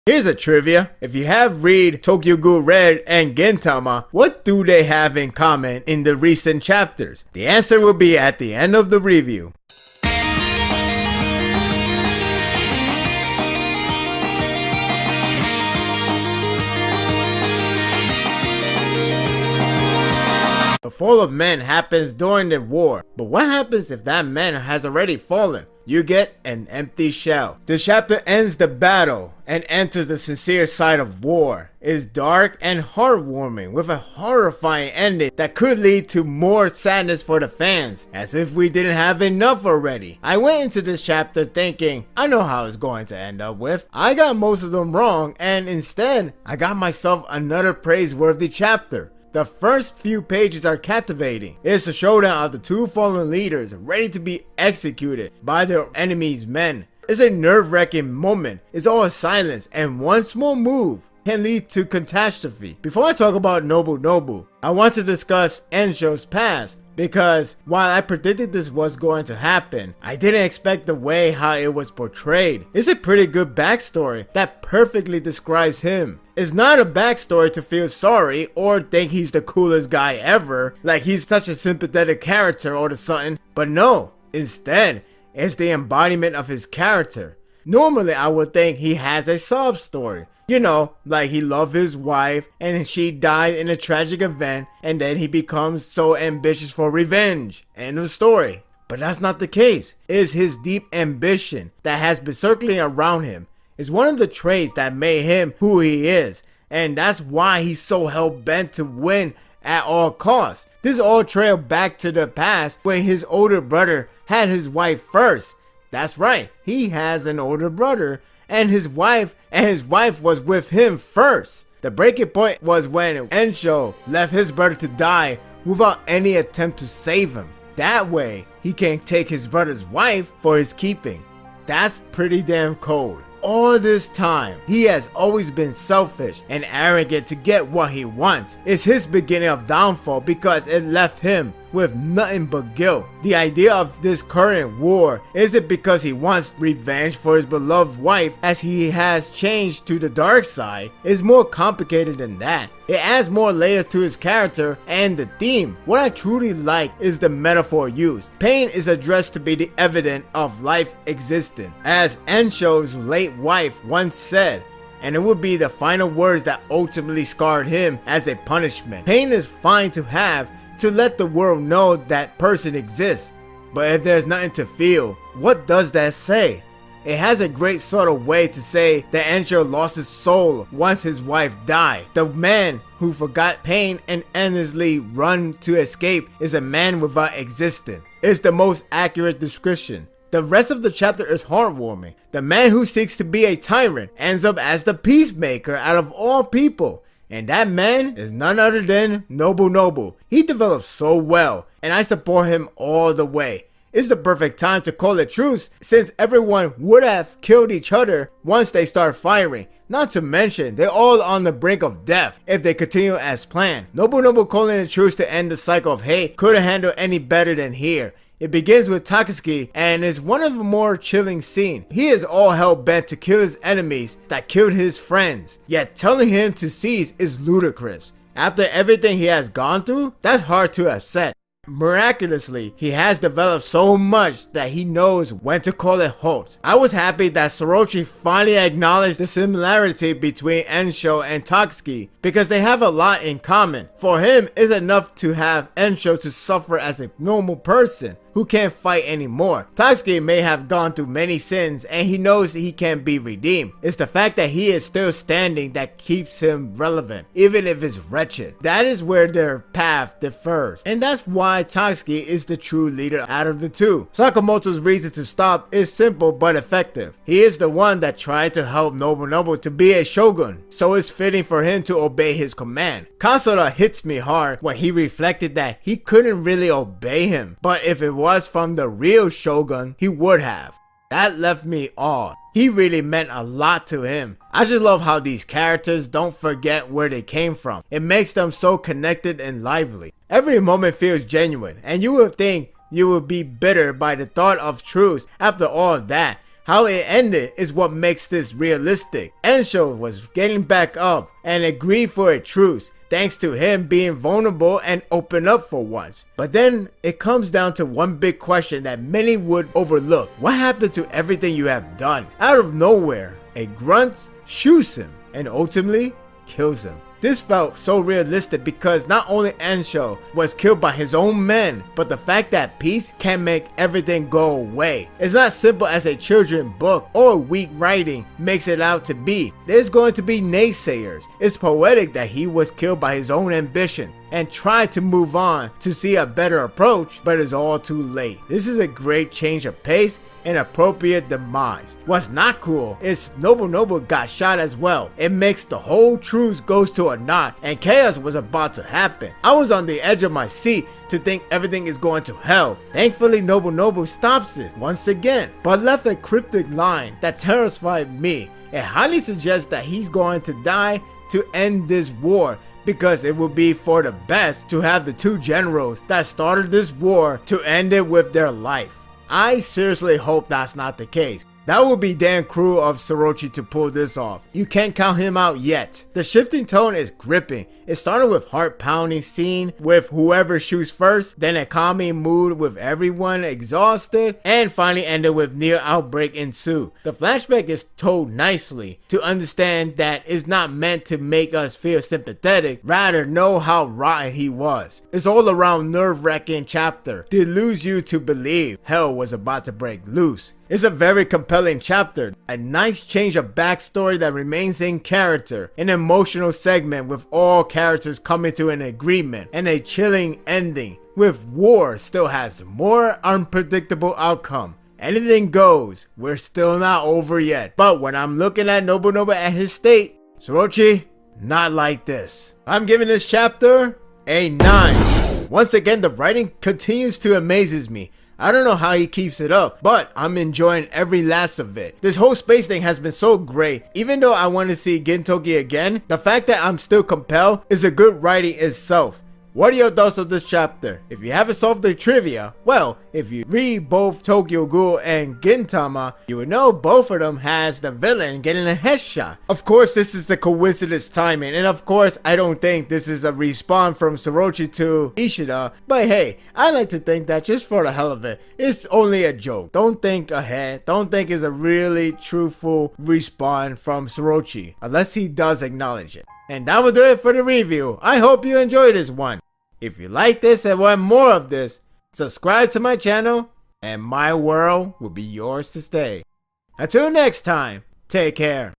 Here's a trivia. If you have read Tokyo Ghoul Red and Gintama, what do they have in common in the recent chapters? The answer will be at the end of the review. The fall of men happens during the war, but what happens if that man has already fallen? You get an empty shell. This chapter ends the battle and enters the sincere side of war. It is dark and heartwarming with a horrifying ending that could lead to more sadness for the fans, as if we didn't have enough already. I went into this chapter thinking, I know how it's going to end up with. I got most of them wrong, and instead, I got myself another praiseworthy chapter. The first few pages are captivating. It's a showdown of the two fallen leaders ready to be executed by their enemy's men. It's a nerve-wracking moment. It's all silence, and one small move can lead to catastrophe. Before I talk about Nobu, I want to discuss Enshou's past. Because while I predicted this was going to happen, I didn't expect the way how it was portrayed. It's a pretty good backstory that perfectly describes him. It's not a backstory to feel sorry or think he's the coolest guy ever, like he's such a sympathetic character or something, but no, instead, it's the embodiment of his character. Normally I would think he has a sob story. You know, like he loved his wife and she died in a tragic event and then he becomes so ambitious for revenge. End of story. But that's not the case. It's his deep ambition that has been circling around him. It's one of the traits that made him who he is. And that's why he's so hell-bent to win at all costs. This all trailed back to the past when his older brother had his wife first. That's right, he has an older brother. And his wife was with him first. The breaking point was when Enshou left his brother to die without any attempt to save him. That way, he can take his brother's wife for his keeping. That's pretty damn cold. All this time, he has always been selfish and arrogant to get what he wants. It's his beginning of downfall because it left him with nothing but guilt. The idea of this current war isn't because he wants revenge for his beloved wife as he has changed to the dark side. It's more complicated than that. It adds more layers to his character and the theme. What I truly like is the metaphor used. Pain is addressed to be the evidence of life existing, as Enshou's late wife once said, and it would be the final words that ultimately scarred him as a punishment. Pain is fine to have to let the world know that person exists, but if there's nothing to feel, what does that say? It has a great sort of way to say that Enshou lost his soul once his wife died. The man who forgot pain and endlessly run to escape is a man without existence. It's the most accurate description. The rest of the chapter is heartwarming. The man who seeks to be a tyrant ends up as the peacemaker out of all people. And that man is none other than Nobu. He develops so well, and I support him all the way. It's the perfect time to call it truce since everyone would have killed each other once they start firing. Not to mention, they're all on the brink of death if they continue as planned. Nobu calling a truce to end the cycle of hate couldn't handle any better than here. It begins with Takasuki and is one of the more chilling scenes. He is all hell bent to kill his enemies that killed his friends, yet telling him to cease is ludicrous. After everything he has gone through, that's hard to accept. Miraculously, he has developed so much that he knows when to call it halt. I was happy that Sorochi finally acknowledged the similarity between Enshou and Takasuki because they have a lot in common. For him, it's enough to have Enshou to suffer as a normal person who can't fight anymore. Takasuki may have gone through many sins and he knows he can be redeemed. It's the fact that he is still standing that keeps him relevant, even if it's wretched. That is where their path differs, and that's why Takasuki is the true leader out of the two. Sakamoto's reason to stop is simple but effective. He is the one that tried to help Nobu to be a shogun, so it's fitting for him to obey his command. Kasora hits me hard when he reflected that he couldn't really obey him, but if it was from the real shogun, he would have. That left me awed. He really meant a lot to him. I just love how these characters don't forget where they came from. It makes them so connected and lively. Every moment feels genuine, and you would think you would be bitter by the thought of truce after all of that. How it ended is what makes this realistic. Enshou was getting back up and agreed for a truce, thanks to him being vulnerable and open up for once. But then it comes down to one big question that many would overlook. What happened to everything you have done? Out of nowhere, a grunt shoots him and ultimately kills him. This felt so realistic because not only Enshou was killed by his own men, but the fact that peace can make everything go away. It's not simple as a children's book or weak writing makes it out to be. There's going to be naysayers. It's poetic that he was killed by his own ambition and tried to move on to see a better approach, but it's all too late. This is a great change of pace and appropriate demise. What's not cool is Nobunobu got shot as well. It makes the whole truce goes to a knot and chaos was about to happen. I was on the edge of my seat to think everything is going to hell. Thankfully Nobunobu stops it once again, but left a cryptic line that terrified me. It highly suggests that he's going to die to end this war, because it would be for the best to have the two generals that started this war to end it with their life. I seriously hope that's not the case. That would be damn cruel of Sorochi to pull this off. You can't count him out yet. The shifting tone is gripping. It started with heart-pounding scene with whoever shoots first, then a calming mood with everyone exhausted, and finally ended with near outbreak Enshou. The flashback is told nicely to understand that it's not meant to make us feel sympathetic, rather know how rotten he was. It's all around nerve-wracking chapter to lose you to believe hell was about to break loose. It's a very compelling chapter, a nice change of backstory that remains in character, an emotional segment with all characters coming to an agreement, and a chilling ending with war still has more unpredictable outcome. Anything goes, we're still not over yet, but when I'm looking at Nobunobu at his state, Sorochi, not like this. I'm giving this chapter a 9. Once again, the writing continues to amazes me. I don't know how he keeps it up, but I'm enjoying every last of it. This whole space thing has been so great. Even though I want to see Gintoki again, the fact that I'm still compelled is a good writing itself. What are your thoughts of this chapter? If you haven't solved the trivia, well, if you read both Tokyo Ghoul and Gintama, you would know both of them has the villain getting a headshot. Of course, this is the coincidence timing, and of course, I don't think this is a respawn from Sorochi to Ishida, but hey, I like to think that just for the hell of it, it's only a joke. Don't think ahead. Don't think it's a really truthful respawn from Sorochi, unless he does acknowledge it. And that will do it for the review. I hope you enjoyed this one. If you like this and want more of this, subscribe to my channel and my world will be yours to stay. Until next time, take care.